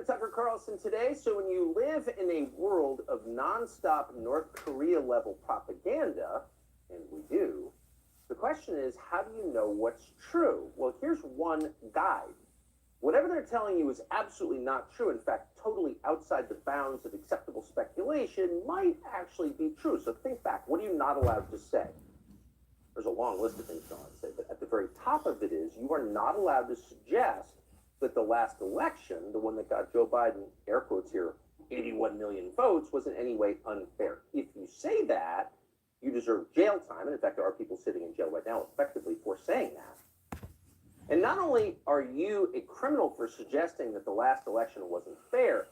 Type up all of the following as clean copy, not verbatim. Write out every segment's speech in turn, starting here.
Tucker Carlson today. So when you live in a world of nonstop North Korea level propaganda, and we do, the question is, how do you know what's true? Well, here's one guide. Whatever they're telling you is absolutely not true. In fact, totally outside the bounds of acceptable speculation might actually be true. So think back. What are you not allowed to say? There's a long list of things you're not allowed to say, but at the very top of it is you are not allowed to suggest that the last election, the one that got Joe Biden, air quotes here, 81 million votes, was in any way unfair. If you say that, you deserve jail time. And in fact, there are people sitting in jail right now effectively for saying that. And not only are you a criminal for suggesting that the last election wasn't fair,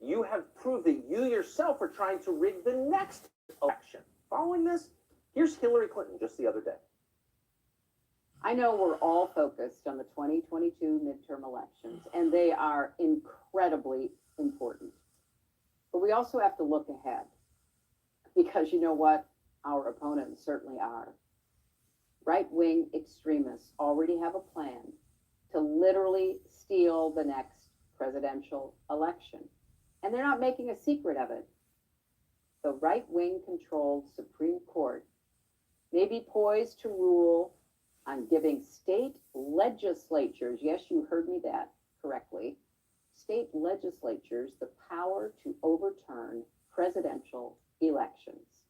you have proved that you yourself are trying to rig the next election. Following this, here's Hillary Clinton just the other day. I know we're all focused on the 2022 midterm elections, and they are incredibly important. But we also have to look ahead, because you know what? Our opponents certainly are. Right-wing extremists already have a plan to literally steal the next presidential election. And they're not making a secret of it. The right-wing controlled Supreme Court may be poised to rule on giving state legislatures, yes, you heard me that correctly, state legislatures the power to overturn presidential elections.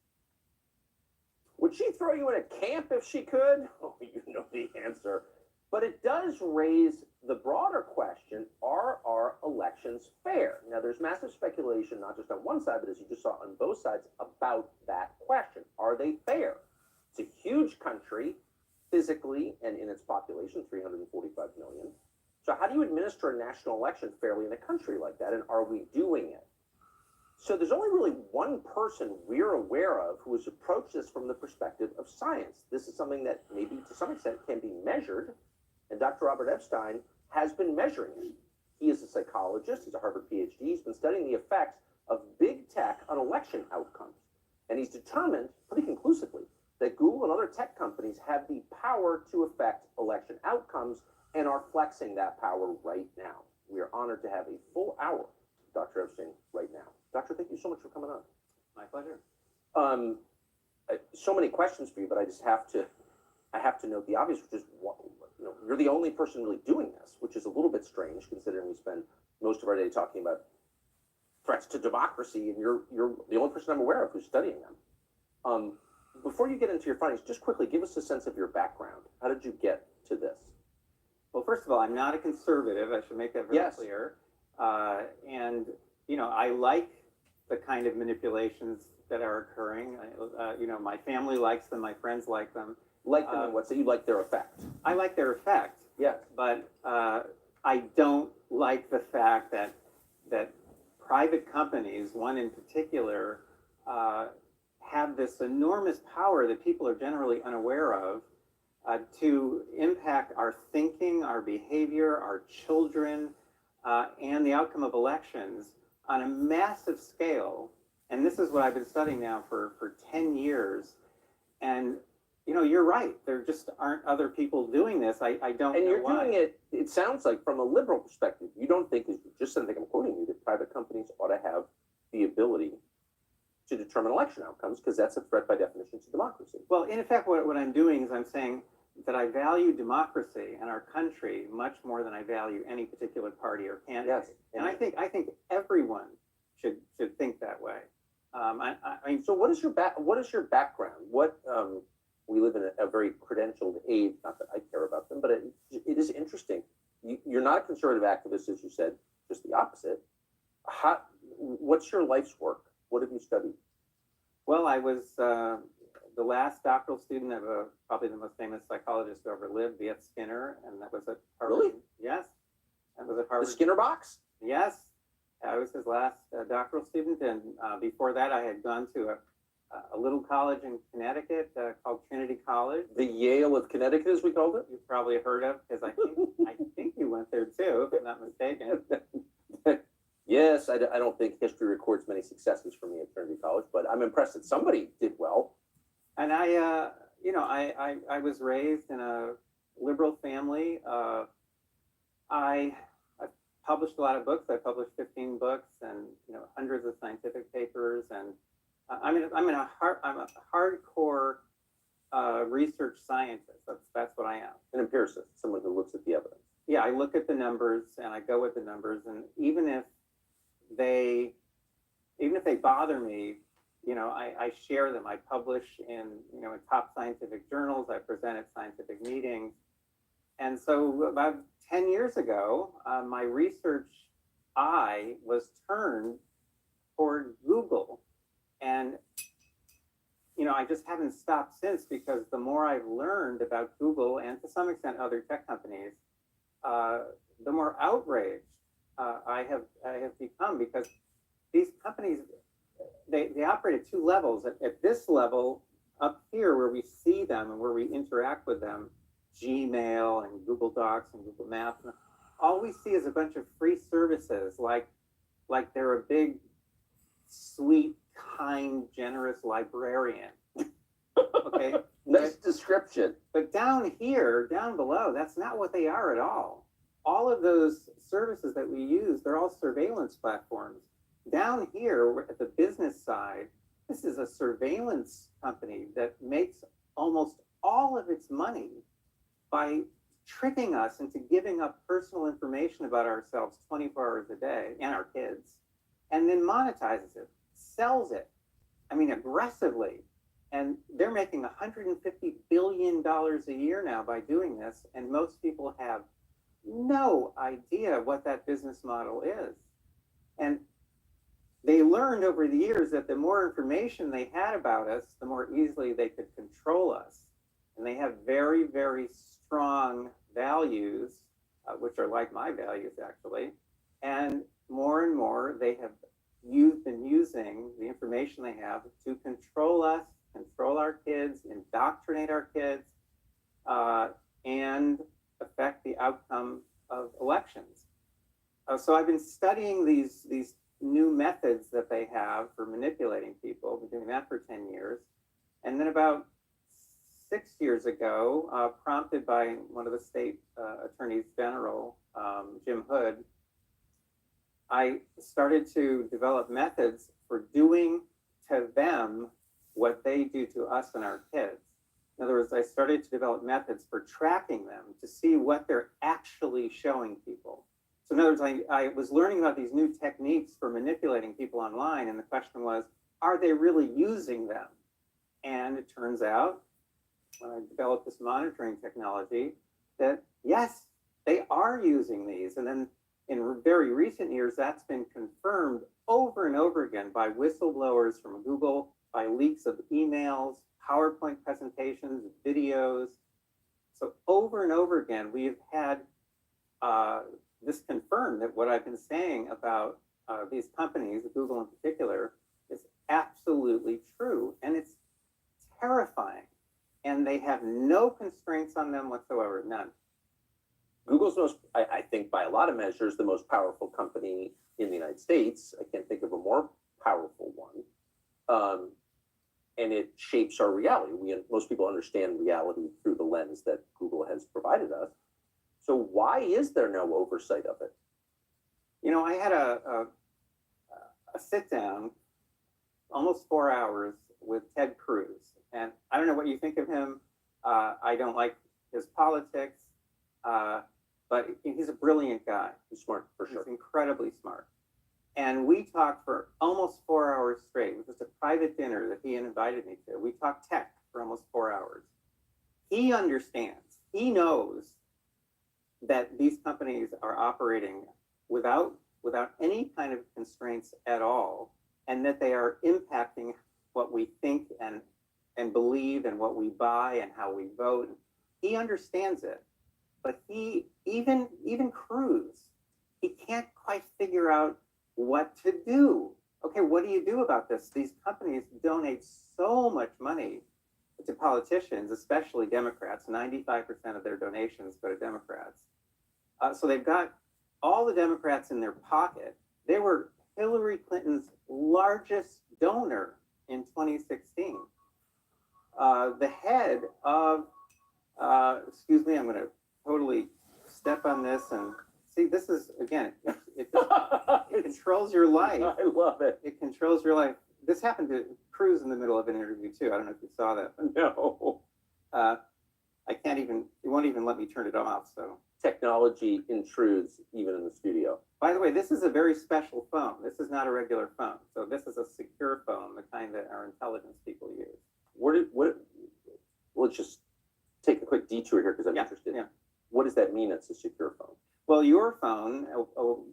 Would she throw you in a camp if she could? Oh, you know the answer. But it does raise the broader question, are our elections fair? Now, there's massive speculation, not just on one side, but as you just saw on both sides, about that question. Are they fair? It's a huge country, physically and in its population, 345 million. So how do you administer a national election fairly in a country like that, and are we doing it? So there's only really one person we're aware of who has approached this from the perspective of science. This is something that maybe to some extent can be measured, and Dr. Robert Epstein has been measuring it. He is a psychologist, he's a Harvard PhD, he's been studying the effects of big tech on election outcomes. And he's determined, pretty conclusively, that Google and other tech companies have the power to affect election outcomes and are flexing that power right now. We are honored to have a full hour with Dr. Epstein right now. Doctor, thank you so much for coming on. My pleasure. So many questions for you, but I have to note the obvious, which is, you're the only person really doing this, which is a little bit strange considering we spend most of our day talking about threats to democracy, and you're the only person I'm aware of who's studying them. Before you get into your findings, just quickly give us a sense of your background. How did you get to this? Well, first of all, I'm not a conservative. I should make that very clear. And, I like the kind of manipulations that are occurring. My family likes them. My friends like them. Like them in what? So you like their effect? I like their effect. Yes. But I don't like the fact that private companies, one in particular, have this enormous power that people are generally unaware of to impact our thinking, our behavior, our children, and the outcome of elections on a massive scale. And this is what I've been studying now for 10 years. And, you're right. There just aren't other people doing this. I don't know why. And you're doing it, it sounds like, from a liberal perspective. You don't think, as you just said, I think I'm quoting you, that private companies ought to have the ability to determine election outcomes, because that's a threat by definition to democracy. Well, in effect, what I'm doing is I'm saying that I value democracy and our country much more than I value any particular party or candidate. Yes. And I think everyone should think that way. So what is your background? We live in a very credentialed age. Not that I care about them, but it is interesting. You're not a conservative activist, as you said, just the opposite. What's your life's work? What have you studied? Well, I was the last doctoral student of probably the most famous psychologist who ever lived, B.F. Skinner, and that was at Harvard. Really? Yes. That was at Harvard. The Skinner box? Yes. I was his last doctoral student, and before that I had gone to a little college in Connecticut called Trinity College. The Yale of Connecticut, as we called it? You've probably heard of, because I think you went there too, if I'm not mistaken. Yes, I don't think history records many successes for me at Trinity College, but I'm impressed that somebody did well. And I was raised in a liberal family. I published a lot of books. I published 15 books and hundreds of scientific papers. And I'm a hardcore research scientist. That's what I am. An empiricist, someone who looks at the evidence. Yeah, I look at the numbers and I go with the numbers. And even if they bother me, I share them. I publish in top scientific journals. I present at scientific meetings. And so about 10 years ago, my research eye was turned toward Google. And, I just haven't stopped since, because the more I've learned about Google and to some extent other tech companies, the more outraged I have become, because these companies, they operate at two levels. At this level up here, where we see them and where we interact with them, Gmail and Google Docs and Google Maps, all we see is a bunch of free services, like they're a big, sweet, kind, generous librarian. Okay. Nice description. But down here, down below, that's not what they are at all. All of those services that we use, they're all surveillance platforms. Down here at the business side, this is a surveillance company that makes almost all of its money by tricking us into giving up personal information about ourselves 24 hours a day, and our kids, and then monetizes it, sells it, aggressively. And they're making $150 billion a year now by doing this, and most people have no idea what that business model is. And they learned over the years that the more information they had about us, the more easily they could control us. And they have very, very strong values, which are like my values, actually. And more they have been using the information they have to control us, control our kids, indoctrinate our kids, and affect the outcome of elections. So I've been studying these new methods that they have for manipulating people. I've been doing that for 10 years. And then about 6 years ago, prompted by one of the state attorneys general, Jim Hood, I started to develop methods for doing to them what they do to us and our kids. In other words, I started to develop methods for tracking them to see what they're actually showing people. So in other words, I was learning about these new techniques for manipulating people online, and the question was, are they really using them? And it turns out, when I developed this monitoring technology, that yes, they are using these. And then in very recent years, that's been confirmed over and over again by whistleblowers from Google, by leaks of emails, PowerPoint presentations, videos. So over and over again, we've had this confirmed, that what I've been saying about these companies, Google in particular, is absolutely true. And it's terrifying. And they have no constraints on them whatsoever, none. Google's I think by a lot of measures, the most powerful company in the United States. I can't think of a more powerful one. And it shapes our reality. Most people understand reality through the lens that Google has provided us. So why is there no oversight of it? I had a sit down, almost 4 hours, with Ted Cruz. And I don't know what you think of him. I don't like his politics, but he's a brilliant guy. He's smart, for sure. He's incredibly smart. And we talked for almost 4 hours straight. It was just a private dinner that he invited me to. We talked tech for almost 4 hours. He understands, he knows that these companies are operating without any kind of constraints at all, and that they are impacting what we think and believe, and what we buy and how we vote. He understands it. But he, even Cruz, he can't quite figure out what to do. Okay, what do you do about this? These companies donate so much money to politicians, especially Democrats. 95% of their donations go to Democrats. So they've got all the Democrats in their pocket. They were Hillary Clinton's largest donor in 2016. The head of, excuse me, I'm going to totally step on this and See, this is, again, it controls your life. I love it. It controls your life. This happened to Cruz in the middle of an interview, too. I don't know if you saw that. No. I can't even, it won't even let me turn it off, so. Technology intrudes even in the studio. By the way, this is a very special phone. This is not a regular phone. So this is a secure phone, the kind that our intelligence people use. Let's just take a quick detour here because I'm Yeah, interested. yeah. What does that mean? It's a secure phone. Well, your phone,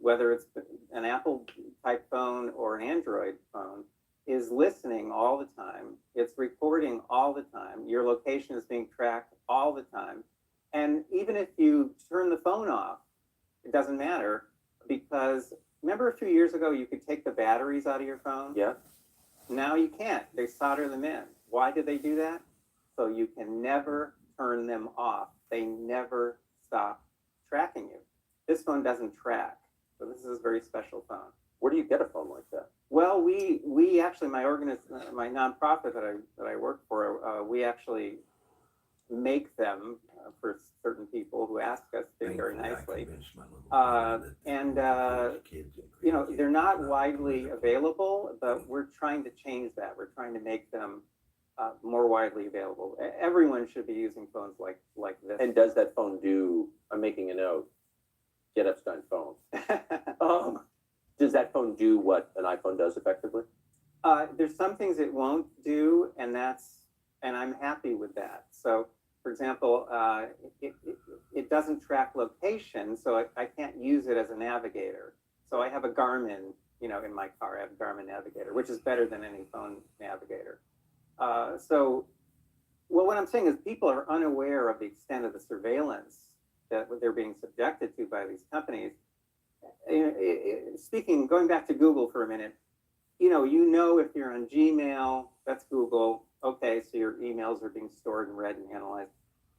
whether it's an Apple type phone or an Android phone, is listening all the time. It's recording all the time. Your location is being tracked all the time. And even if you turn the phone off, it doesn't matter, because remember a few years ago you could take the batteries out of your phone? Yeah. Now you can't. They solder them in. Why did they do that? So you can never turn them off. They never stop tracking you. This phone doesn't track. So this is a very special phone. Where do you get a phone like that? Well, we actually, my nonprofit that I work for, we actually make them for certain people who ask us to very nicely. You know, they're not widely available, but we're trying to change that. We're trying to make them more widely available. Everyone should be using phones like this. And does that phone do, I'm making a note, get Epstein phone. Does that phone do what an iPhone does effectively? There's some things it won't do, and I'm happy with that. So, for example, it doesn't track location, so I can't use it as a navigator. So I have a Garmin, in my car. I have a Garmin navigator, which is better than any phone navigator. What I'm saying is people are unaware of the extent of the surveillance that they're being subjected to by these companies. Going back to Google for a minute, if you're on Gmail, that's Google. Okay, so your emails are being stored and read and analyzed.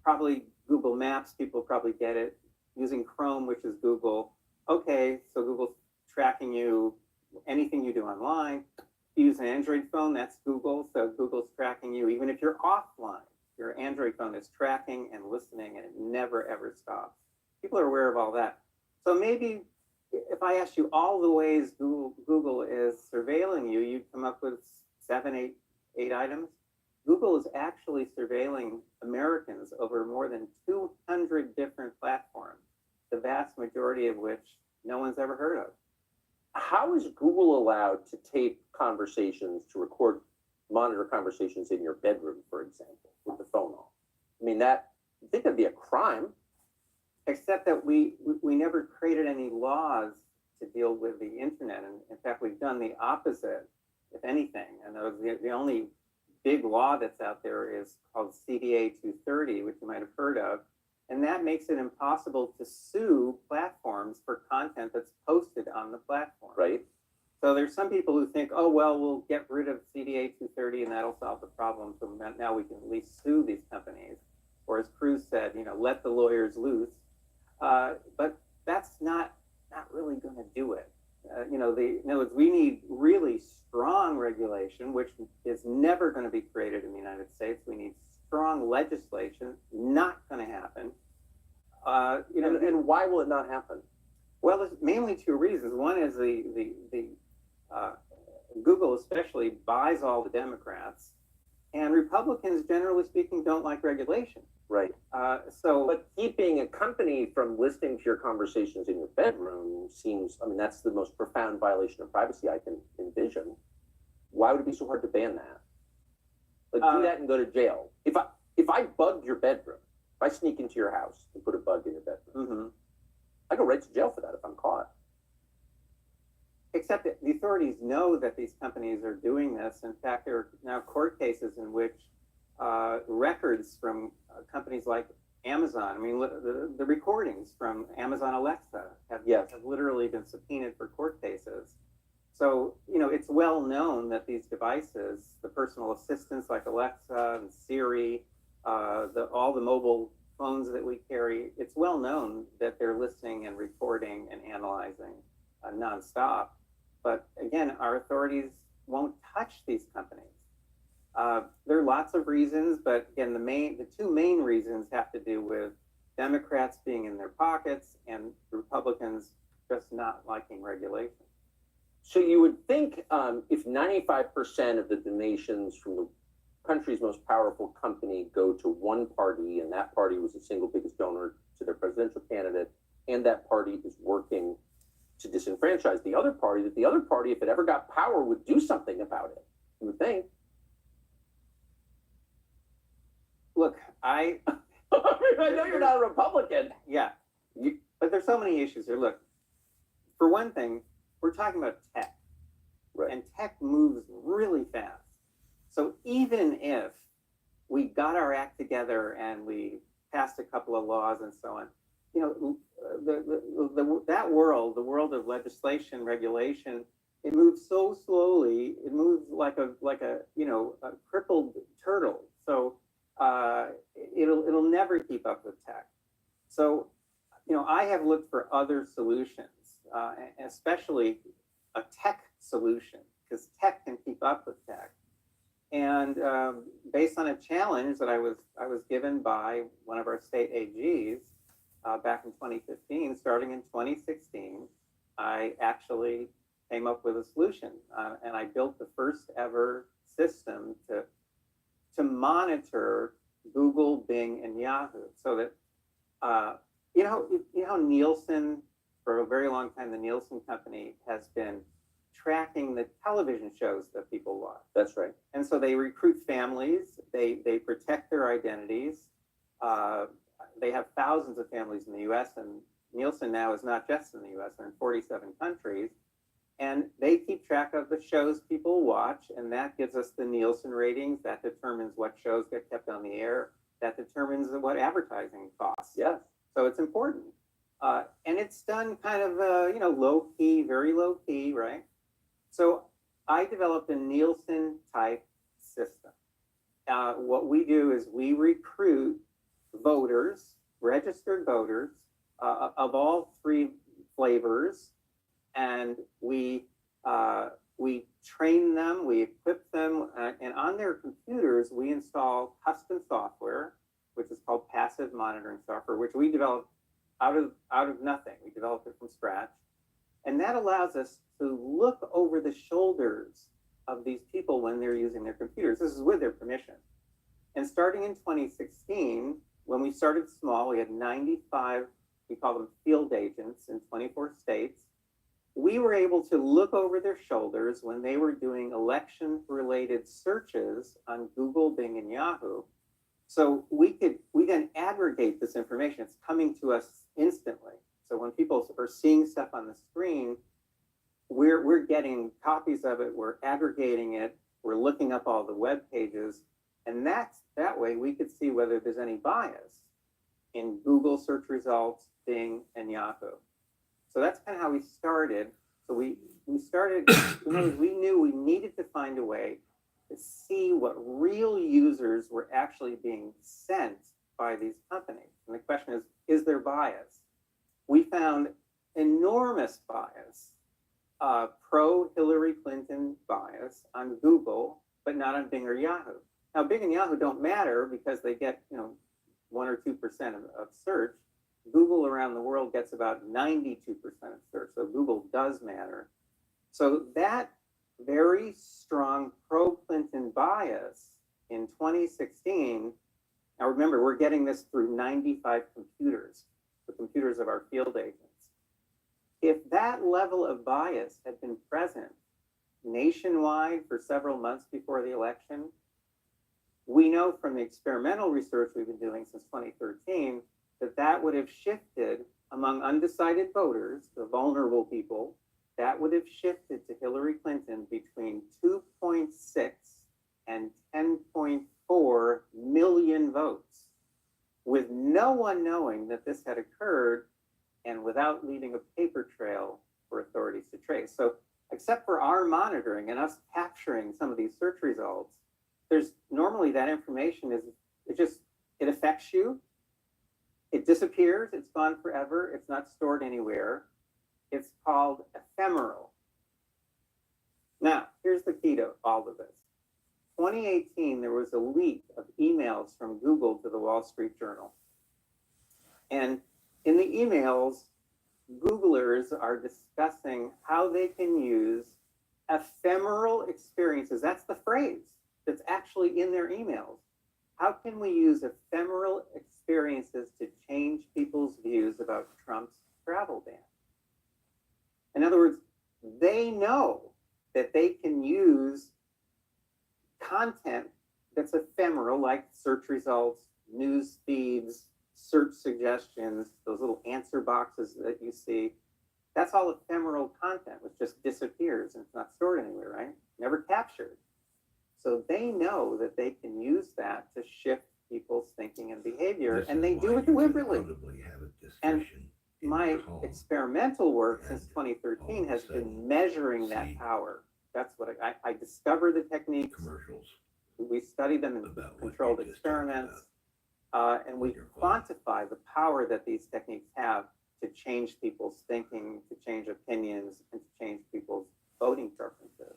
Probably Google Maps, people probably get it. Using Chrome, which is Google. Okay, so Google's tracking you, anything you do online. You use an Android phone, that's Google, so Google's tracking you. Even if you're offline, your Android phone is tracking and listening, and it never, ever stops. People are aware of all that. So maybe if I asked you all the ways Google is surveilling you, you'd come up with 7, 8 items. Google is actually surveilling Americans over more than 200 different platforms, the vast majority of which no one's ever heard of. How is Google allowed to tape conversations, to monitor conversations in your bedroom, for example, with the phone off? I mean, I think that'd be a crime. Except that we never created any laws to deal with the internet. And in fact, we've done the opposite, if anything. And the only big law that's out there is called CDA 230, which you might have heard of. And that makes it impossible to sue platforms for content that's posted on the platform. Right. So there's some people who think, oh, well, we'll get rid of CDA 230 and that'll solve the problem. So now we can at least sue these companies. Or as Cruz said, let the lawyers loose. But that's not really going to do it. In other words, we need really strong regulation, which is never going to be created in the United States. We need strong legislation, not going to happen. And why will it not happen? Well, there's mainly two reasons. One is the Google especially buys all the Democrats, and Republicans, generally speaking, don't like regulation. Right. But keeping a company from listening to your conversations in your bedroom seems, that's the most profound violation of privacy I can envision. Why would it be so hard to ban that? Do that and go to jail. If I bugged your bedroom, if I sneak into your house and put a bug in your bedroom, I go right to jail for that if I'm caught. Except that the authorities know that these companies are doing this. In fact, there are now court cases in which records from companies like Amazon, the recordings from Amazon Alexa have literally been subpoenaed for court cases. So, it's well known that these devices, the personal assistants like Alexa and Siri, all the mobile phones that we carry, it's well known that they're listening and recording and analyzing nonstop. But again, our authorities won't touch these companies. There are lots of reasons, but again, the two main reasons have to do with Democrats being in their pockets and Republicans just not liking regulation. So you would think if 95% of the donations from the country's most powerful company go to one party, and that party was the single biggest donor to their presidential candidate, and that party is working to disenfranchise the other party, that the other party, if it ever got power, would do something about it. You would think. Look, I I know you're not a Republican. Yeah, but there's so many issues here. Look, for one thing, we're talking about tech, Right. and tech moves really fast. So even if we got our act together and we passed a couple of laws and so on, you know, that world, the world of legislation, regulation, it moves so slowly. It moves like a a crippled turtle. So it'll never keep up with tech. So, I have looked for other solutions, especially a tech solution, because tech can keep up with tech. And based on a challenge that I was given by one of our state AGs back in 2015, starting in 2016, I actually came up with a solution, and I built the first ever system to monitor Google, Bing, and Yahoo, so that you know Nielsen, for a very long time, the Nielsen company has been tracking the television shows that people watch. That's right. And so they recruit families, they protect their identities. They have thousands of families in the US, and Nielsen now is not just in the US, they're in 47 countries. And they keep track of the shows people watch, and that gives us the Nielsen ratings. That determines what shows get kept on the air. That determines what advertising costs. Yes. So it's important. And it's done kind of, low key, very low key, right? So I developed a Nielsen type system. What we do is we recruit voters, registered voters of all three flavors, and we train them, we equip them, and on their computers we install custom software, which is called passive monitoring software, which we developed out of nothing. We developed it from scratch, and that allows us to look over the shoulders of these people when they're using their computers. This is with their permission. And starting in 2016, when we started small, we had 95, we call them field agents in 24 states. We were able to look over their shoulders when they were doing election-related searches on Google, Bing, and Yahoo. So we then aggregate this information. It's coming to us instantly. So when people are seeing stuff on the screen, we're getting copies of it, we're aggregating it, we're looking up all the web pages, and that way we could see whether there's any bias in Google search results, Bing, and Yahoo. So that's kind of how we started. So we started, we knew we needed to find a way to see what real users were actually being sent by these companies. And the question is there bias? We found enormous bias, pro-Hillary Clinton bias on Google, but not on Bing or Yahoo. Now, Bing and Yahoo don't matter because they get 1 or 2% of search. Google around the world gets about 92% of search, so Google does matter. So that very strong pro-Clinton bias in 2016, now remember, we're getting this through 95 computers, the computers of our field agents. If that level of bias had been present nationwide for several months before the election, we know from the experimental research we've been doing since 2013 that would have shifted among undecided voters, the vulnerable people, that would have shifted to Hillary Clinton between 2.6 and 10.4 million votes, with no one knowing that this had occurred and without leaving a paper trail for authorities to trace. So except for our monitoring and us capturing some of these search results, there's normally that information it affects you. It disappears, it's gone forever, it's not stored anywhere. It's called ephemeral. Now, here's the key to all of this. 2018, there was a leak of emails from Google to the Wall Street Journal. And in the emails, Googlers are discussing how they can use ephemeral experiences. That's the phrase that's actually in their emails. How can we use ephemeral experiences to change people's views about Trump's travel ban? In other words, they know that they can use content that's ephemeral, like search results, news feeds, search suggestions, those little answer boxes that you see. That's all ephemeral content, which just disappears and it's not stored anywhere, right? Never captured. So they know that they can use that to shift people's thinking and behavior, and they do it deliberately. And my experimental work since 2013 has been measuring that power. That's what I discovered the techniques. We studied them in controlled experiments, and we quantify the power that these techniques have to change people's thinking, to change opinions, and to change people's voting preferences.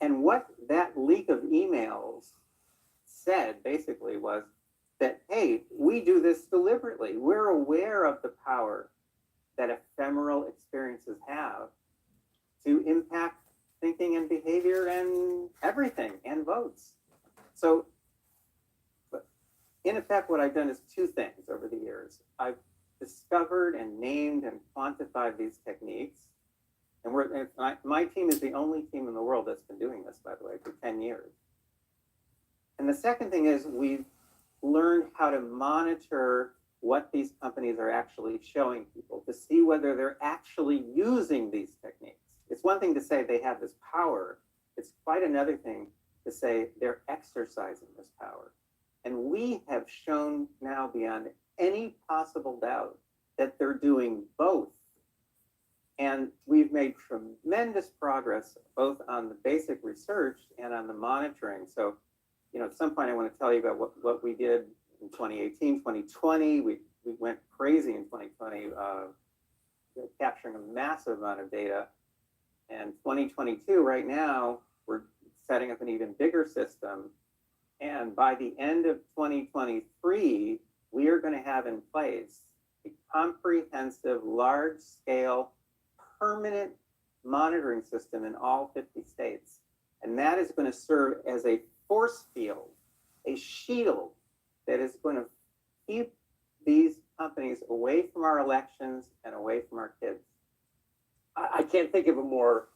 And what that leak of emails said basically was that, hey, we do this deliberately. We're aware of the power that ephemeral experiences have to impact thinking and behavior and everything and votes. So in effect, what I've done is two things over the years. I've discovered and named and quantified these techniques. And my team is the only team in the world that's been doing this, by the way, for 10 years. And the second thing is we've learned how to monitor what these companies are actually showing people to see whether they're actually using these techniques. It's one thing to say they have this power. It's quite another thing to say they're exercising this power. And we have shown now beyond any possible doubt that they're doing both. And we've made tremendous progress both on the basic research and on the monitoring. So, at some point I want to tell you about what we did in 2018, 2020. We went crazy in 2020, capturing a massive amount of data. And 2022, right now, we're setting up an even bigger system. And by the end of 2023, we are going to have in place a comprehensive, large-scale, permanent monitoring system in all 50 states. And that is going to serve as a force field, a shield that is going to keep these companies away from our elections and away from our kids. I can't think of a more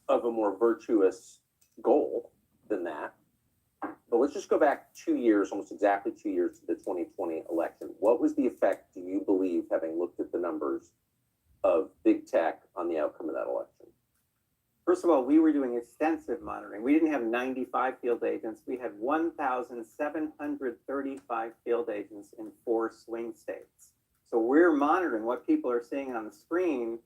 virtuous goal than that. But let's just go back 2 years, almost exactly 2 years to the 2020 election. What was the effect, do you believe, having looked at the numbers, of big tech on the outcome of that election? First of all, we were doing extensive monitoring. We didn't have 95 field agents. We had 1,735 field agents in 4 swing states. So we're monitoring what people are seeing on the screen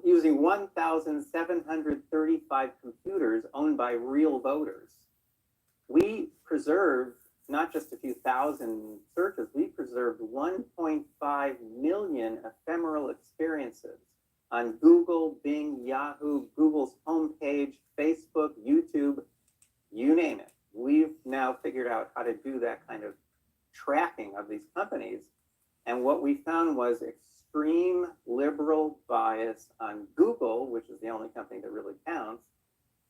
using 1,735 computers owned by real voters. We preserved not just a few thousand searches, we preserved 1.5 million ephemeral experiences on Google, Bing, Yahoo, Google's homepage, Facebook, YouTube, you name it. We've now figured out how to do that kind of tracking of these companies. And what we found was extreme liberal bias on Google, which is the only company that really counts,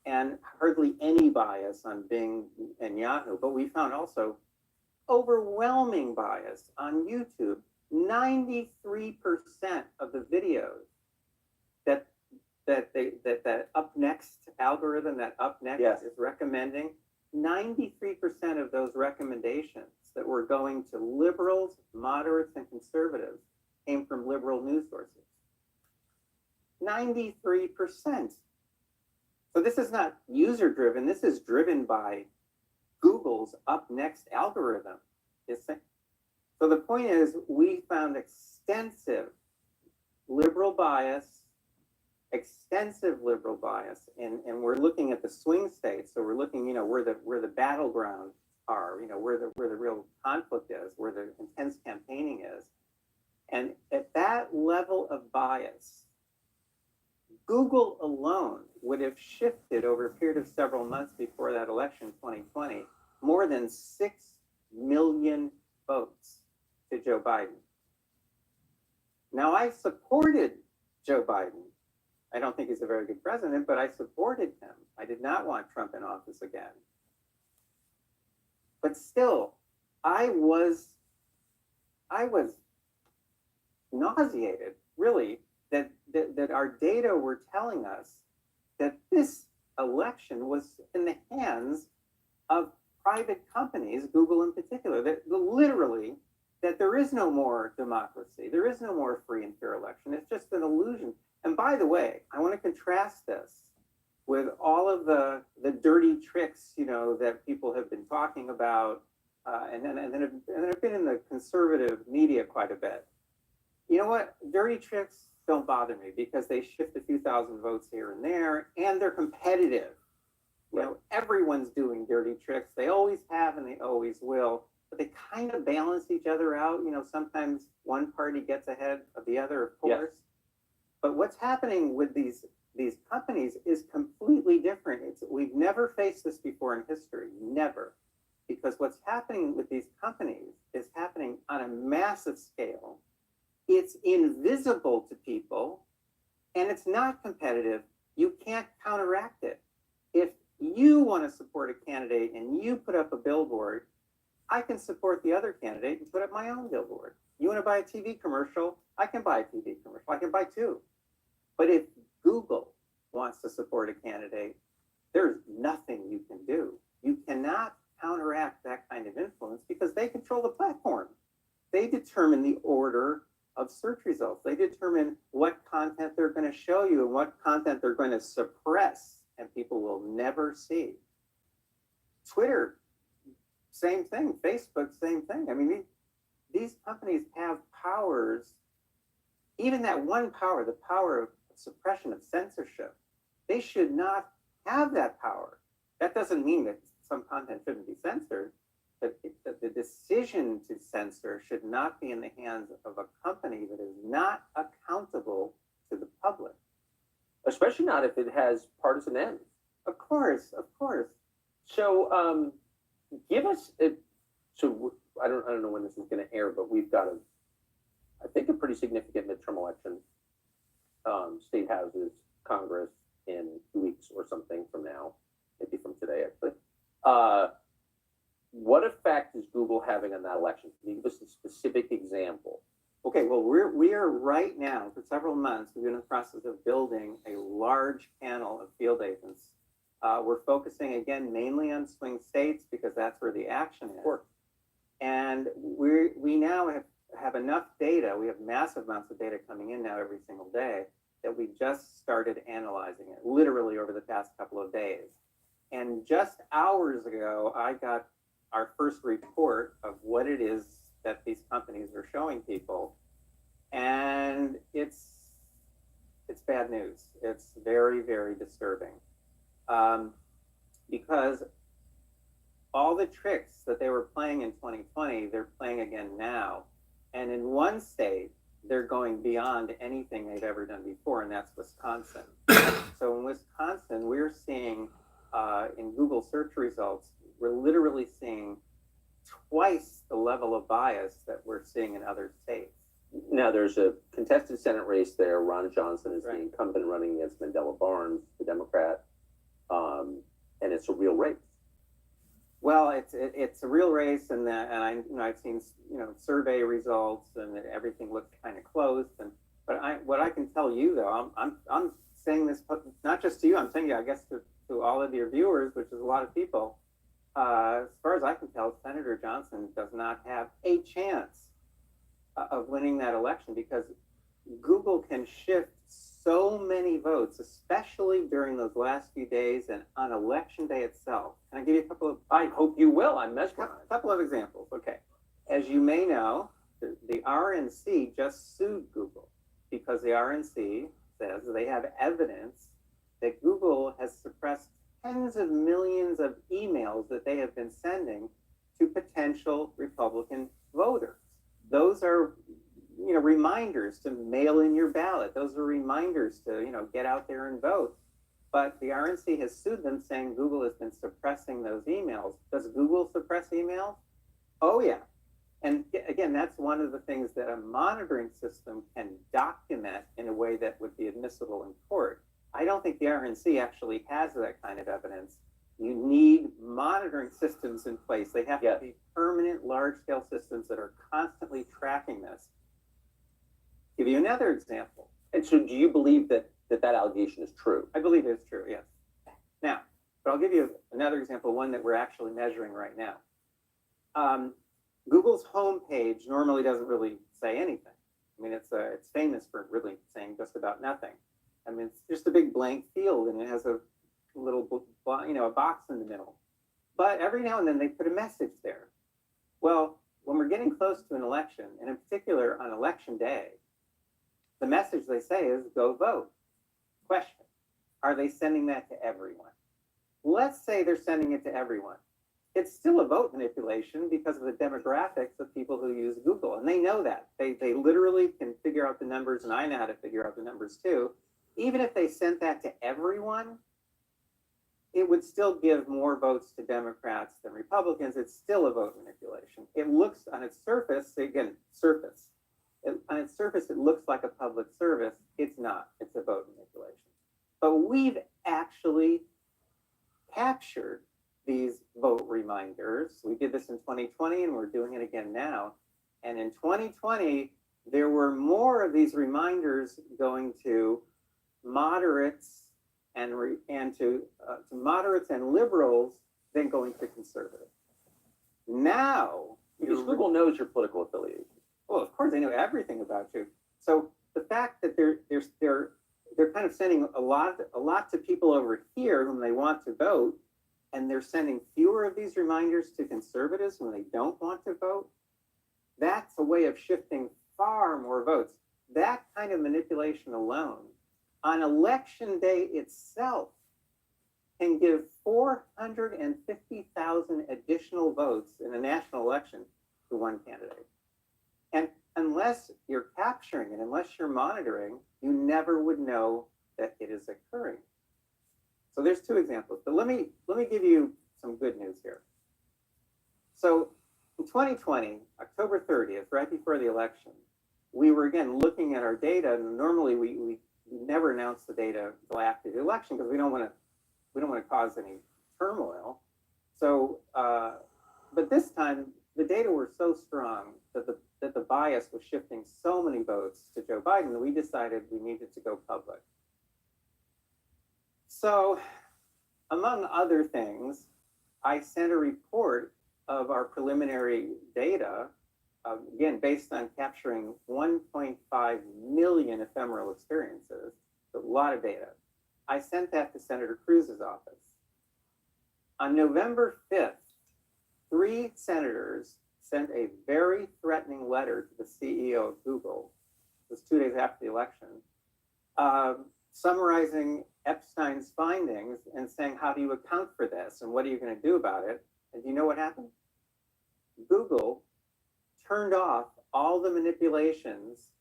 and hardly any bias on Bing and Yahoo. But we found also overwhelming bias on YouTube. 93% of the videos that Up Next algorithm, that Up Next is recommending, 93% of those recommendations that were going to liberals, moderates, and conservatives came from liberal news sources. 93%. So this is not user-driven. This is driven by Google's Up Next algorithm. So the point is, we found extensive liberal bias, and we're looking at the swing states. So we're looking, where the battlegrounds are, where the real conflict is, where the intense campaigning is. And at that level of bias, Google alone would have shifted over a period of several months before that election, 2020, more than 6 million votes to Joe Biden. Now, I supported Joe Biden. I don't think he's a very good president, but I supported him. I did not want Trump in office again. But still, I was nauseated, really, that our data were telling us that this election was in the hands of private companies, Google in particular, that literally, that there is no more democracy. There is no more free and fair election. It's just an illusion. And by the way, I want to contrast this with all of the dirty tricks, that people have been talking about, and have been in the conservative media quite a bit. You know what? Dirty tricks don't bother me because they shift a few thousand votes here and there, and they're competitive. Everyone's doing dirty tricks. They always have and they always will, but they kind of balance each other out. Sometimes one party gets ahead of the other, of course. Yes. But what's happening with these companies is completely different. We've never faced this before in history, never. Because what's happening with these companies is happening on a massive scale. It's invisible to people, and it's not competitive. You can't counteract it. If you want to support a candidate and you put up a billboard, I can support the other candidate and put up my own billboard. You want to buy a TV commercial? I can buy a TV commercial. I can buy two. But if Google wants to support a candidate, there's nothing you can do. You cannot counteract that kind of influence because they control the platform. They determine the order of search results. They determine what content they're going to show you and what content they're going to suppress, and people will never see. Twitter, same thing. Facebook, same thing. I mean, these companies have powers, even that one power, the power of suppression of censorship. They should not have that power. That doesn't mean that some content shouldn't be censored, but the decision to censor should not be in the hands of a company that is not accountable to the public. Especially not if it has partisan ends. Of course, of course. So, give us. So I don't know when this is going to air, but we've got I think a pretty significant midterm election. State houses, Congress in 2 weeks or something from now, maybe from today actually. What effect is Google having on that election? Can you give us a specific example? Okay, well, we are right now, for several months, we've been in the process of building a large panel of field agents. We're focusing, again, mainly on swing states because that's where the action is. Sure. And we now have enough data, we have massive amounts of data coming in now every single day, that we just started analyzing it, literally over the past couple of days. And just hours ago, I got our first report of what it is that these companies are showing people. And it's bad news. It's very, very disturbing. Because all the tricks that they were playing in 2020, they're playing again now. And in one state, they're going beyond anything they've ever done before, and that's Wisconsin. So in Wisconsin, we're seeing in Google search results, we're literally seeing twice the level of bias that we're seeing in other states. Now, there's a contested Senate race there. Ron Johnson is the incumbent running against Mandela Barnes, the Democrat, and it's a real race. Well, it's a real race, and I've seen survey results, and everything looks kind of close. But what I can tell you though, I'm saying this not just to you. I'm saying I guess to all of your viewers, which is a lot of people. As far as I can tell, Senator Johnson does not have a chance of winning that election because Google can shift so many votes, especially during those last few days and on election day itself. Can I give you a couple of? I hope you will. I'm mesmerized. A couple of examples. Okay. As you may know, the RNC just sued Google because the RNC says they have evidence that Google has suppressed tens of millions of emails that they have been sending to potential Republican voters. Those are, reminders to mail in your ballot. Those are reminders to, get out there and vote. But the RNC has sued them saying Google has been suppressing those emails. Does Google suppress emails? Oh yeah. And again, that's one of the things that a monitoring system can document in a way that would be admissible in court. I don't think the RNC actually has that kind of evidence. You need monitoring systems in place. They have to be permanent, large-scale systems that are constantly tracking this. Give you another example. And so do you believe that that allegation is true? I believe it's true, yes. Now, but I'll give you another example, one that we're actually measuring right now. Google's homepage normally doesn't really say anything. I mean, it's famous for really saying just about nothing. I mean, it's just a big blank field, and it has a little, a box in the middle. But every now and then they put a message there. Well, when we're getting close to an election, and in particular on election day, the message they say is go vote. Question, are they sending that to everyone? Let's say they're sending it to everyone. It's still a vote manipulation because of the demographics of people who use Google, and they know that. They literally can figure out the numbers, and I know how to figure out the numbers too. Even if they sent that to everyone, it would still give more votes to Democrats than Republicans. It's still a vote manipulation. It looks on its surface, again, on its surface, it looks like a public service. It's not. It's a vote manipulation. But we've actually captured these vote reminders. We did this in 2020, and we're doing it again now. And in 2020, there were more of these reminders going to moderates and to moderates and liberals than going to conservatives. Now, because Google knows your political affiliation. Well, of course, they know everything about you. So the fact that they're kind of sending a lot to people over here whom they want to vote, and they're sending fewer of these reminders to conservatives when they don't want to vote, that's a way of shifting far more votes. That kind of manipulation alone, on election day itself, can give 450,000 additional votes in a national election to one candidate. And unless you're capturing it, unless you're monitoring, you never would know that it is occurring. So there's two examples, but let me give you some good news here. So in 2020, October 30th, right before the election, we were again looking at our data, and normally we never announce the data until after the election because we don't want to cause any turmoil. So, but this time the data were so strong that the bias was shifting so many votes to Joe Biden that we decided we needed to go public. So, among other things, I sent a report of our preliminary data, again, based on capturing 1.5 million ephemeral experiences, a lot of data. I sent that to Senator Cruz's office. On November 5th, 3 senators sent a very threatening letter to the CEO of Google. It was 2 days after the election, summarizing Epstein's findings and saying, how do you account for this? And what are you going to do about it? And do you know what happened? Google turned off all the manipulations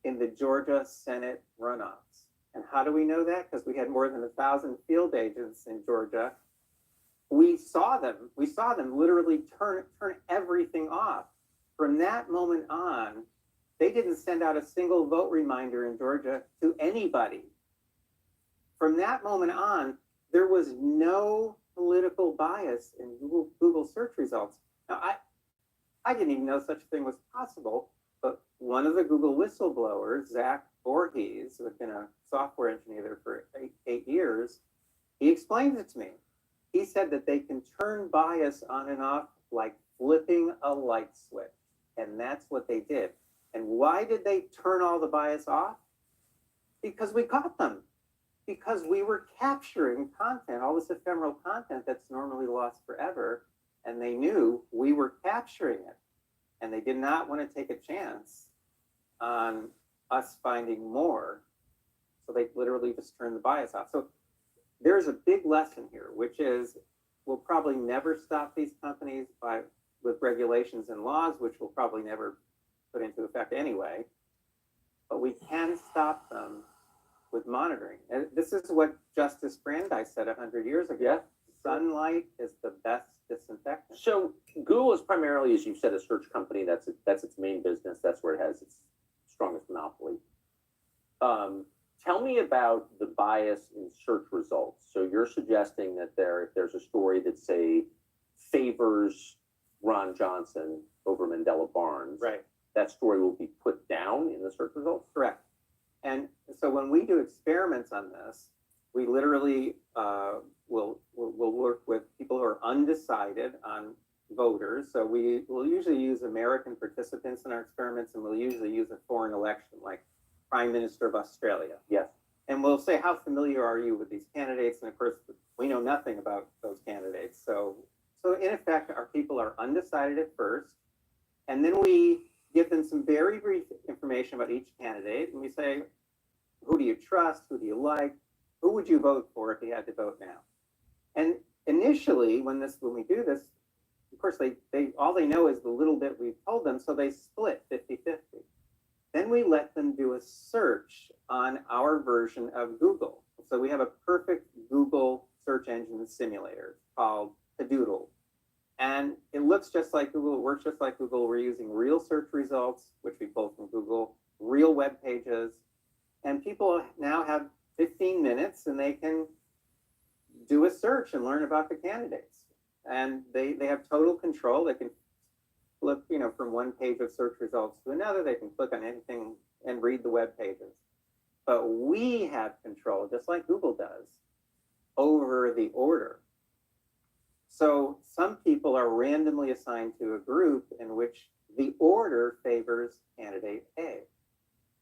in the Georgia Senate runoffs. And how do we know that? Because we had more than 1,000 field agents in Georgia. We saw them literally turn everything off. From that moment on, they didn't send out a single vote reminder in Georgia to anybody. From that moment on, there was no political bias in Google search results. Now, I didn't even know such a thing was possible, but one of the Google whistleblowers, Zach Voorhees, who had been a software engineer there for eight years, he explained it to me. He said that they can turn bias on and off like flipping a light switch, and that's what they did. And why did they turn all the bias off? Because we caught them. Because we were capturing content, all this ephemeral content that's normally lost forever, and they knew we were capturing it. And they did not want to take a chance on us finding more. So they literally just turned the bias off. So there's a big lesson here, which is we'll probably never stop these companies with regulations and laws, which we'll probably never put into effect anyway. But we can stop them with monitoring. And this is what Justice Brandeis said 100 years ago. Yeah. sunlight is the best disinfectant. So Google is primarily, as you said, a search company. That's its main business. That's where it has its strongest monopoly. Tell me about the bias in search results. So you're suggesting that if there's a story that, say, favors Ron Johnson over Mandela Barnes, Right. that story will be put down in the search results? Correct. And so when we do experiments on this, we literally will work with people who are undecided on voters. So we will usually use American participants in our experiments, and we'll usually use a foreign election, like Prime Minister of Australia. Yes. And we'll say, how familiar are you with these candidates? And of course, we know nothing about those candidates. So in effect, our people are undecided at first, and then we give them some very brief information about each candidate, and we say, who do you trust? Who do you like? Who would you vote for if you had to vote now? And initially, when we do this, of course, they all they know is the little bit we've told them, so they split 50-50. Then we let them do a search on our version of Google. So we have a perfect Google search engine simulator called Cadoodle. And it looks just like Google, it works just like Google. We're using real search results, which we pulled from Google, real web pages. And people now have 15 minutes and they can do a search and learn about the candidates. And they have total control. They can flip, from one page of search results to another. They can click on anything and read the web pages. But we have control, just like Google does, over the order. So some people are randomly assigned to a group in which the order favors candidate A.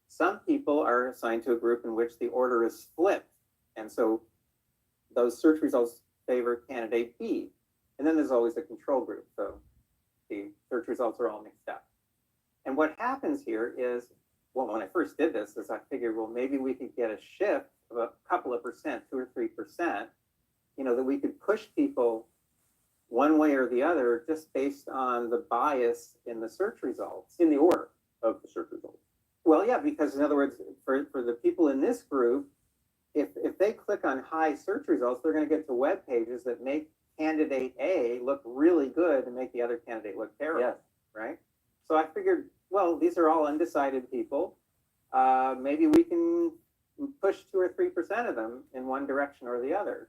Some people are assigned to a group in which the order is flipped. And so those search results favor candidate B. And then there's always a control group. So the search results are all mixed up. And what happens here is, well, when I first did this, is I figured, well, maybe we could get a shift of a couple of percent, 2 or 3%, that we could push people one way or the other just based on the bias in the search results. In the order of the search results. Well, yeah, because in other words, for the people in this group, if they click on high search results, they're going to get to web pages that make candidate A look really good and make the other candidate look terrible, Yes. right? So I figured, well, these are all undecided people. Maybe we can push 2 or 3% of them in one direction or the other.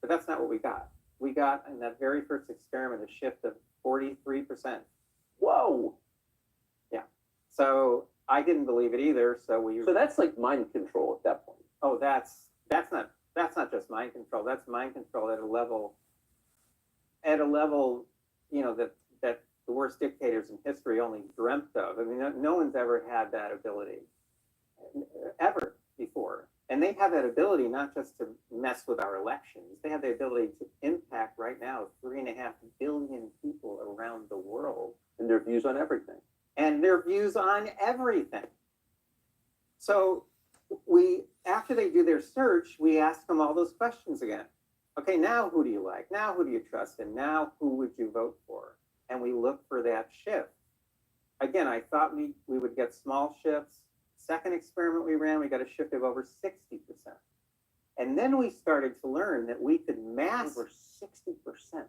But that's not what we got. We got, in that very first experiment, a shift of 43%. Whoa. Yeah. So I didn't believe it either. So that's like mind control at that point. Oh, that's not just mind control. That's mind control at a level that the worst dictators in history only dreamt of. I mean, no one's ever had that ability ever before. And they have that ability not just to mess with our elections. They have the ability to impact right now 3.5 billion people around the world. And their views on everything. And their views on everything. So after they do their search, we ask them all those questions again. Okay, now who do you like? Now who do you trust? And now who would you vote for? And we look for that shift. Again, I thought we would get small shifts. Second experiment we ran, we got a shift of over 60%. And then we started to learn that we could mask over 60%.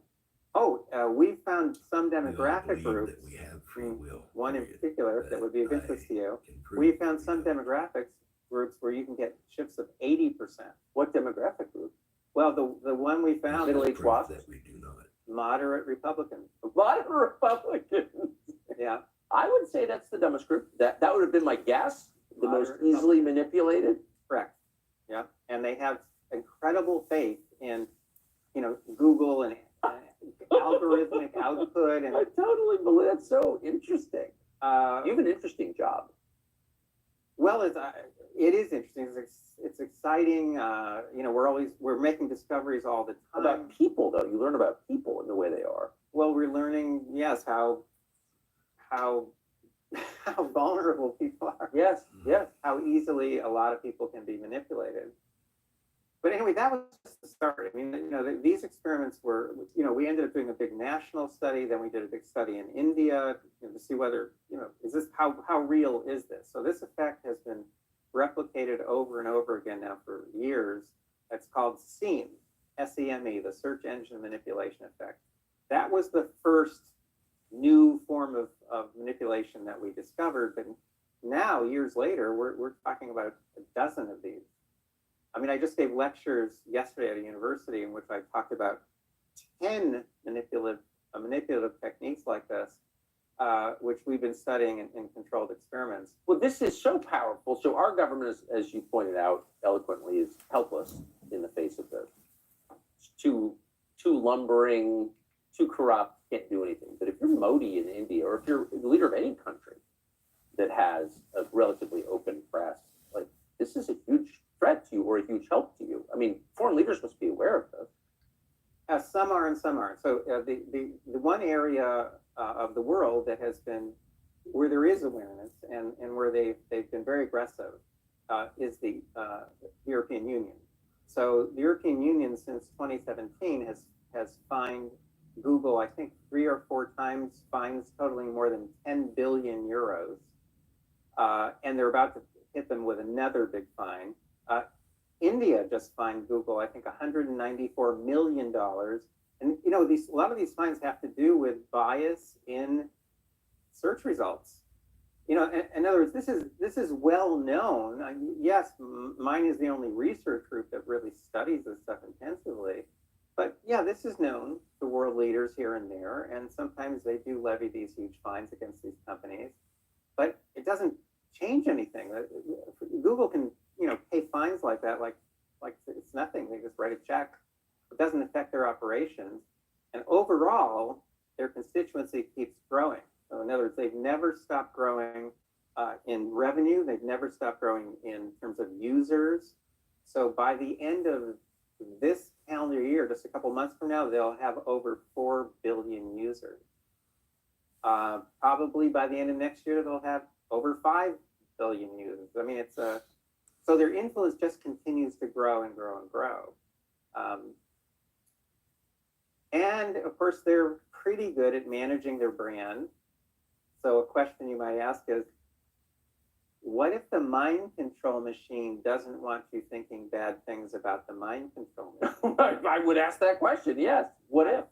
Oh, we found some demographic groups. That we have free will. One in particular that would be of interest to you. We We found some demographics groups where you can get shifts of 80%. What demographic group? Well, the one we found, Middle-aged wasps? that we do not. moderate Republicans. Moderate Republicans. Yeah. I would say that's the dumbest group. That would have been my guess. The most Moderate easily manipulated. Correct. Yeah. And they have incredible faith in, Google and algorithmic output. And I totally believe that's so interesting. uh, You have an interesting job. well, it is interesting. It's exciting. We're making discoveries all the time. About people, though. You learn about people and the way they are. Well, we're learning, yes, how vulnerable people are. Yes, yes. How easily a lot of people can be manipulated. But anyway, that was just the start. I mean, these experiments were, we ended up doing a big national study. Then we did a big study in India, to see whether, is this, how real is this? So this effect has been replicated over and over again now for years. It's called SEAM, SEME, the search engine manipulation effect. That was the first new form of manipulation that we discovered. But now, years later, we're talking about a dozen of these. I mean, I just gave lectures yesterday at a university in which I talked about 10 manipulative techniques like this, which we've been studying in controlled experiments. Well, this is so powerful. So our government, as you pointed out eloquently, is helpless in the face of this. It's too lumbering, too corrupt, can't do anything. But if you're Modi in India, or if you're the leader of any country that has a relatively open press, like, this is a huge threat to you or a huge help to you. I mean, foreign leaders must be aware of this. Some are and some aren't. So the one area of the world that has been, where there is awareness and where they've been very aggressive is the European Union. So the European Union since 2017 has fined Google, I think 3 or 4 times, fines totaling more than 10 billion euros. And they're about to hit them with another big fine. India just fined Google, I think, $194 million. And you know, a lot of these fines have to do with bias in search results. You know, in other words, this is well known. Yes, mine is the only research group that really studies this stuff intensively. But yeah, this is known to world leaders here and there, and sometimes they do levy these huge fines against these companies. But it doesn't change anything. Google can, you know, pay fines like that, like it's nothing. They just write a check. It doesn't affect their operations, and overall, their constituency keeps growing. So in other words, they've never stopped growing in revenue. They've never stopped growing in terms of users. So by the end of this calendar year, just a couple months from now, they'll have over 4 billion users. Probably by the end of next year, they'll have over 5 billion users. I mean, it's so their influence just continues to grow and grow and grow. And of course, they're pretty good at managing their brand. So a question you might ask is, what if the mind control machine doesn't want you thinking bad things about the mind control machine? I would ask that question, yes. What if?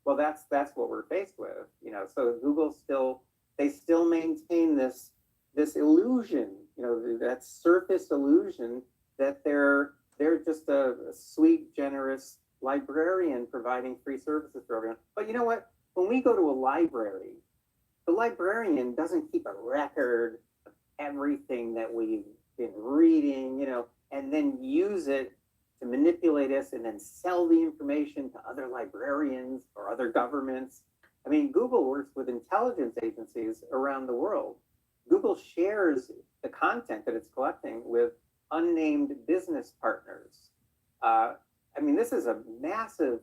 Well, that's what we're faced with. You know, so Google still maintain this illusion, you know, that surface illusion that they're just a sweet, generous librarian providing free services for everyone. But you know what? When we go to a library, the librarian doesn't keep a record of everything that we've been reading, you know, and then use it to manipulate us and then sell the information to other librarians or other governments. I mean, Google works with intelligence agencies around the world. Google shares the content that it's collecting with unnamed business partners. I mean, this is a massive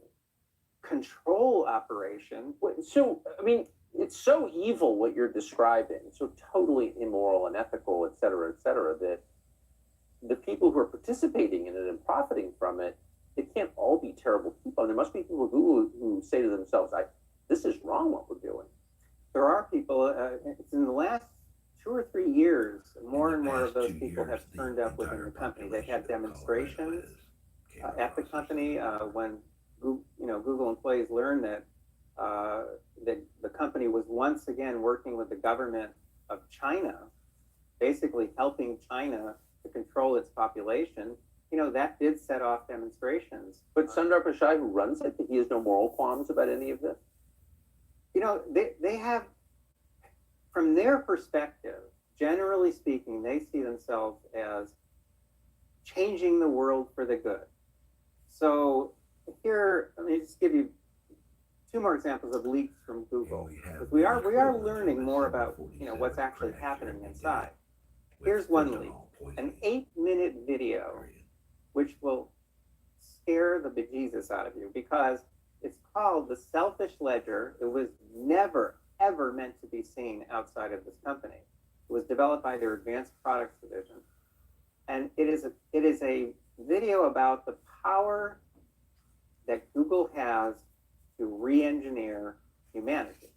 control operation. So, I mean, it's so evil what you're describing, so totally immoral, unethical, et cetera, that the people who are participating in it and profiting from it, it can't all be terrible people. And there must be people at Google who say to themselves, this is wrong what we're doing. There are people, it's in the last 2 or 3 years, more and more of those people have turned up within the company. They've had demonstrations at the company when Google employees learned that the company was once again working with the government of China, basically helping China to control its population. You know, that did set off demonstrations. But Sundar Pichai, who runs it, he has no moral qualms about any of this? You know, they have, from their perspective, generally speaking, they see themselves as changing the world for the good. So here, let me just give you 2 more examples of leaks from Google. Because we are learning more about, you know, what's actually happening inside. Here's one leak, an 8-minute video, which will scare the bejesus out of you because it's called The Selfish Ledger. It was never, ever meant to be seen outside of this company. It was developed by their advanced products division. And it is a video about the power that Google has to re-engineer humanity.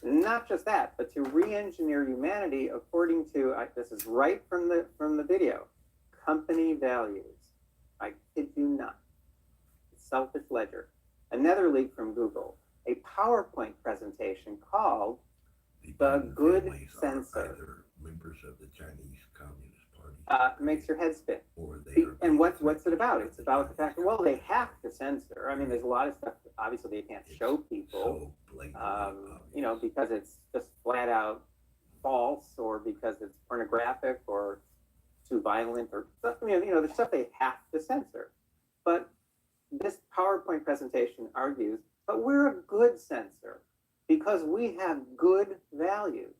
Not just that, but to re-engineer humanity according to, this is right from the video, company values. I kid you not. selfish ledger. Another leak from Google, a PowerPoint presentation called The Good Censor. Members of the Chinese Communist Party. Makes your head spin. Or they And what's it about? It's about the fact that, well, they have to censor. I mean, there's a lot of stuff that obviously they can't show people, you know, because it's just flat out false, or because it's pornographic or too violent, or something. You know, there's stuff they have to censor. But this PowerPoint presentation argues, but we're a good censor because we have good values.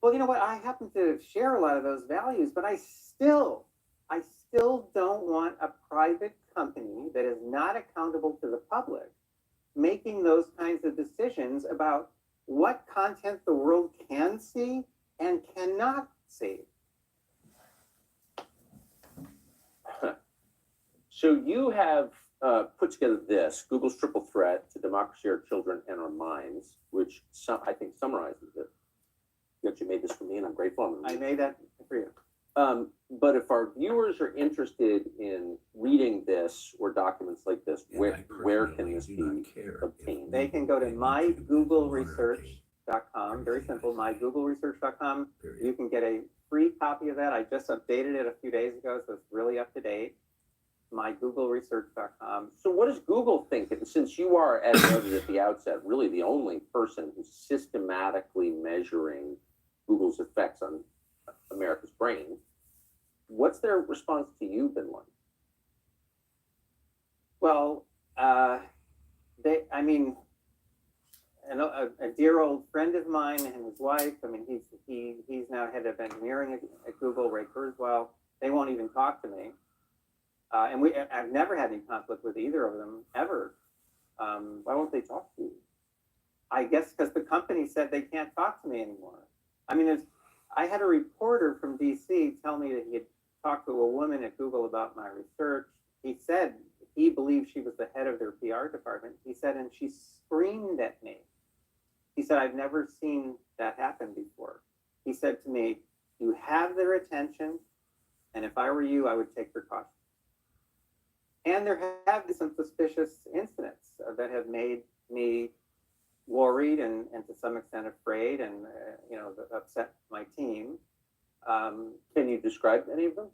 Well, you know what? I happen to share a lot of those values, but I still don't want a private company that is not accountable to the public making those kinds of decisions about what content the world can see and cannot see. So you have put together this, Google's Triple Threat to Democracy, Our Children, and Our Minds, which I think summarizes it. You made this for me, and I'm grateful. I made that for you. But if our viewers are interested in reading this or documents like this, where can this be obtained? They can go to mygoogleresearch.com. Very simple, mygoogleresearch.com. You can get a free copy of that. I just updated it a few days ago, so it's really up to date. mygoogleresearch.com. So what does Google think? And since you are, as noted at the outset, really the only person who's systematically measuring Google's effects on America's brain, what's their response to you been like? Well, a dear old friend of mine and his wife, I mean, he's now head of engineering at Google, Ray Kurzweil. They won't even talk to me. And I've never had any conflict with either of them, ever. Why won't they talk to you? I guess because the company said they can't talk to me anymore. I mean, I had a reporter from DC tell me that he had talked to a woman at Google about my research. He said he believed she was the head of their PR department. He said, and she screamed at me. He said, I've never seen that happen before. He said to me, you have their attention, and if I were you, I would take precautions. And there have been some suspicious incidents that have made me worried and to some extent afraid, and upset my team. Can you describe any of them?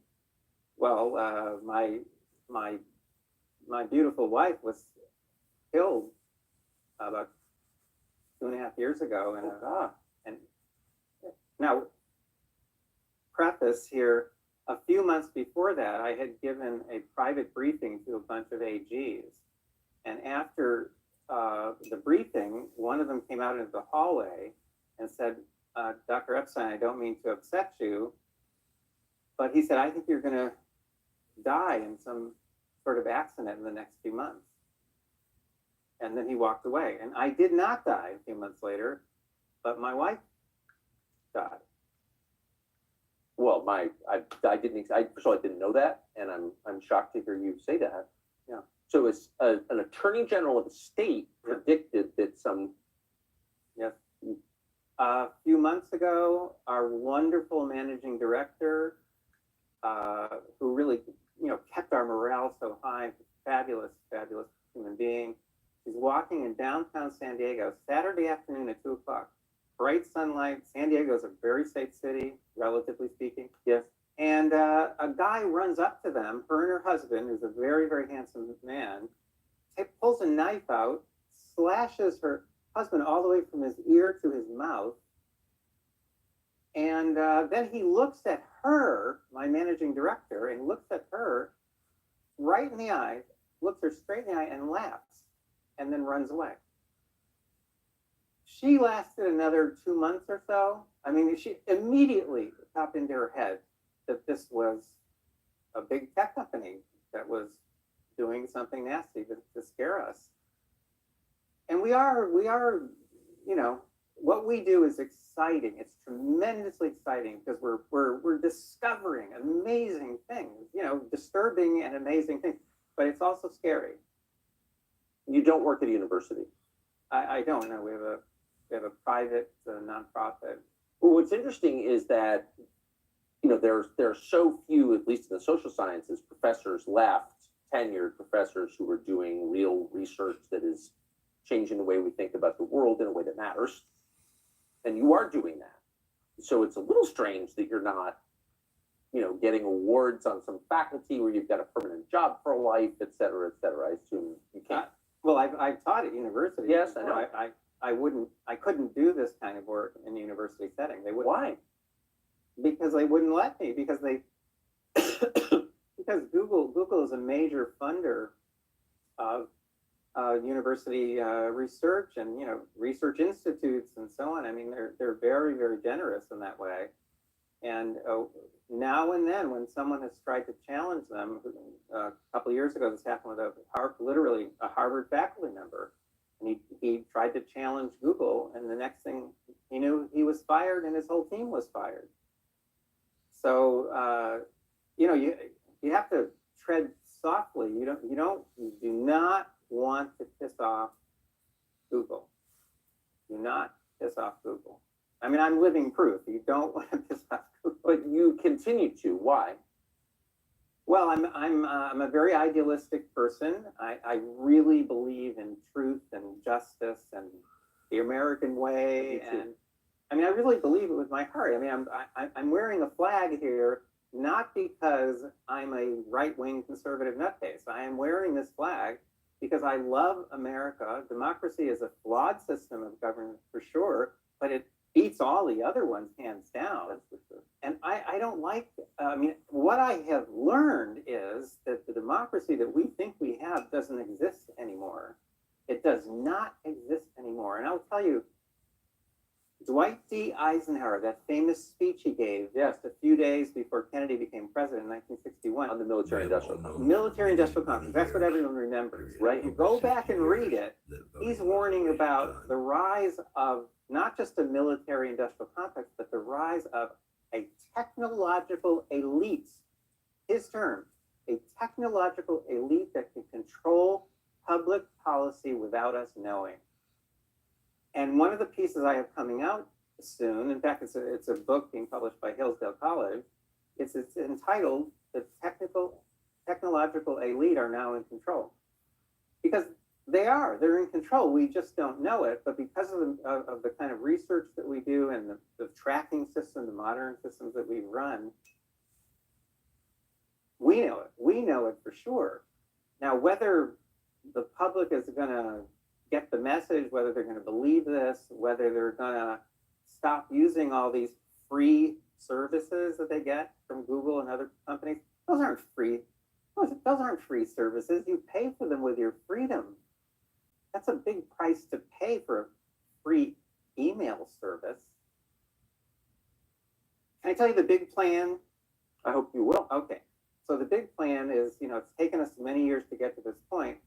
Well, my beautiful wife was killed about 2.5 years ago, and now preface here. A few months before that, I had given a private briefing to a bunch of AGs. And after the briefing, one of them came out into the hallway and said, Dr. Epstein, I don't mean to upset you, but he said, I think you're going to die in some sort of accident in the next few months. And then he walked away. And I did not die a few months later, but my wife died. Well, I didn't know that, and I'm shocked to hear you say that. Yeah. So it's an attorney general of the state predicted that some. Yes. A few months ago, our wonderful managing director, who really, kept our morale so high, fabulous human being. She's walking in downtown San Diego, Saturday afternoon at 2:00. Bright sunlight. San Diego is a very safe city, relatively speaking. Yes. And a guy runs up to them, her and her husband, who's a very, very handsome man, pulls a knife out, slashes her husband all the way from his ear to his mouth. And then he looks at her, my managing director, and looks at her right in the eye, looks her straight in the eye and laughs, and then runs away. She lasted another 2 months or so. I mean, she immediately popped into her head that this was a big tech company that was doing something nasty to scare us. And we are, what we do is exciting. It's tremendously exciting because we're discovering amazing things, disturbing and amazing things, but it's also scary. You don't work at a university. I don't know. We have a private nonprofit. Well, what's interesting is that, there are so few, at least in the social sciences, professors left tenured professors who are doing real research that is changing the way we think about the world in a way that matters. And you are doing that. So it's a little strange that you're not, getting awards on some faculty where you've got a permanent job for life, et cetera, et cetera. I assume you can't. Well, I've taught at university. Yes, I know. I couldn't do this kind of work in a university setting. They wouldn't. Why? Because they wouldn't let me. Because Google is a major funder of university research and research institutes and so on. I mean, they're very, very generous in that way. And now and then, when someone has tried to challenge them, a couple of years ago, this happened with literally a Harvard faculty member, and he tried to challenge Google, and the next thing he knew, he was fired, and his whole team was fired. So you have to tread softly. You do not want to piss off Google. Do not piss off Google. I mean, I'm living proof. You don't want to piss off Google. But you continue to. Why? Well, I'm a very idealistic person. I really believe in truth and justice and the American way. And I mean, I really believe it with my heart. I mean, I'm wearing a flag here, not because I'm a right-wing conservative nutcase. I am wearing this flag because I love America. Democracy is a flawed system of government for sure, but it beats all the other ones hands down. That's for sure. And I don't like, what I have learned is that the democracy that we think we have doesn't exist anymore. It does not exist anymore. And I'll tell you, Dwight D. Eisenhower, that famous speech he gave just a few days before Kennedy became president in 1961. On the military-industrial complex. Military-industrial complex. That's what everyone remembers, right? You go back and read it. He's warning about the rise of not just a military-industrial complex, but the rise of a technological elite. His term, a technological elite that can control public policy without us knowing. And one of the pieces I have coming out soon, in fact, it's a book being published by Hillsdale College. It's entitled "The Technological Elite Are Now in Control," because they're in control. We just don't know it. But because of the kind of research that we do and the tracking system, the modern systems that we run, we know it. We know it for sure. Now, whether the public is going to get the message, whether they're going to believe this, whether they're going to stop using all these free services that they get from Google and other companies, those aren't free. Those aren't free services. You pay for them with your freedom. That's a big price to pay for a free email service. Can I tell you the big plan? I hope you will. Okay. So the big plan is, it's taken us many years to get to this point.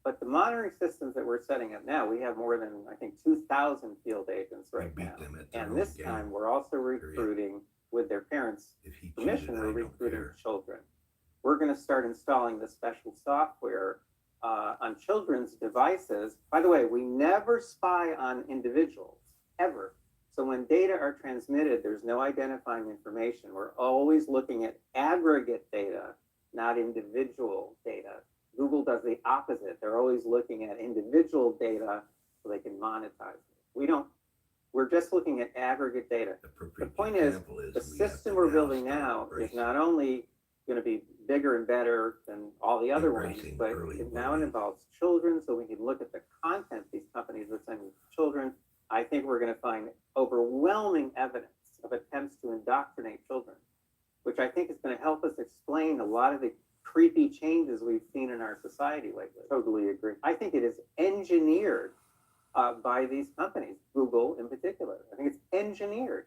But the monitoring systems that we're setting up now, we have more than, I think, 2,000 field agents right now. And this time, we're also recruiting, with their parents' permission, we're recruiting children. We're going to start installing the special software on children's devices. By the way, we never spy on individuals, ever. So when data are transmitted, there's no identifying information. We're always looking at aggregate data, not individual data. Google does the opposite. They're always looking at individual data so they can monetize it. We're just looking at aggregate data. The point is, the system we're building now is not only going to be bigger and better than all the other ones, but it now involves children, so we can look at the content these companies are sending to children. I think we're going to find overwhelming evidence of attempts to indoctrinate children, which I think is going to help us explain a lot of the creepy changes we've seen in our society lately. Totally agree. I think it is engineered by these companies, Google in particular. I think it's engineered.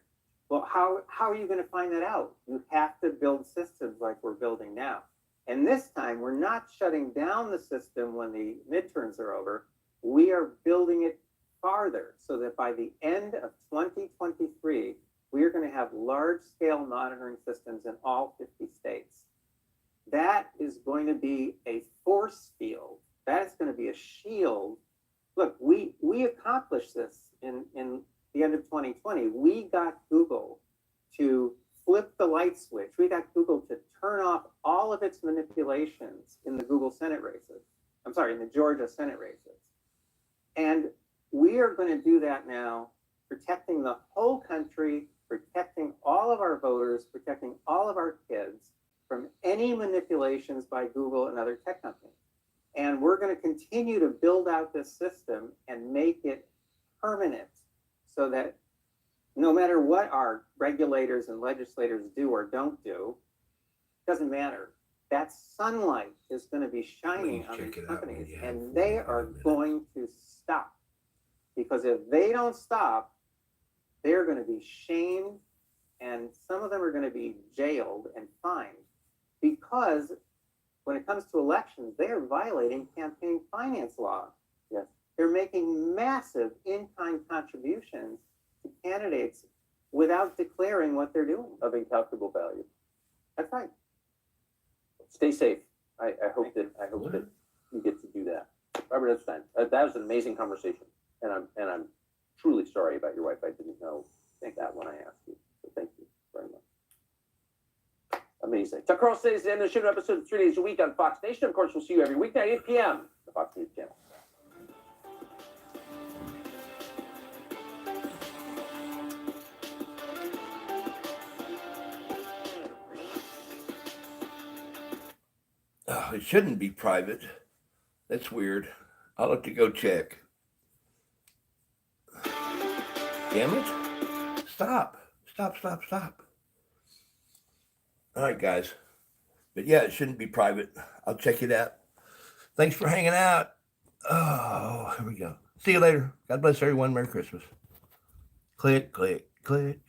Well, how are you going to find that out? You have to build systems like we're building now. And this time, we're not shutting down the system when the midterms are over. We are building it farther so that by the end of 2023, we are going to have large-scale monitoring systems in all 50 states. That is going to be a force field. That is going to be a shield. Look, we accomplished this in the end of 2020. We got Google to flip the light switch. We got Google to turn off all of its manipulations in the Google Senate races. I'm sorry, in the Georgia Senate races. And we are going to do that now, protecting the whole country, protecting all of our voters, protecting all of our kids from any manipulations by Google and other tech companies. And we're going to continue to build out this system and make it permanent so that no matter what our regulators and legislators do or don't do, doesn't matter. That sunlight is going to be shining on these companies, and they are going to stop. Because if they don't stop, they're going to be shamed, and some of them are going to be jailed and fined. Because when it comes to elections, they are violating campaign finance law. Yes. They're making massive in-kind contributions to candidates without declaring what they're doing. Of incalculable value. That's right. Stay safe. I hope that you get to do that. Robert Epstein, that was an amazing conversation, and I'm truly sorry about your wife. I didn't know that when I asked you. So thank you very much. Amazing. Tucker Carlson is the end of the show. Episode 3 days a week on Fox Nation. Of course, we'll see you every weeknight, 8 p.m. the Fox News channel. Oh, it shouldn't be private. That's weird. I'll have to go check. Damn it. Stop. All right, guys. But yeah, it shouldn't be private. I'll check it out. Thanks for hanging out. Oh, here we go. See you later. God bless everyone. Merry Christmas. Click, click, click.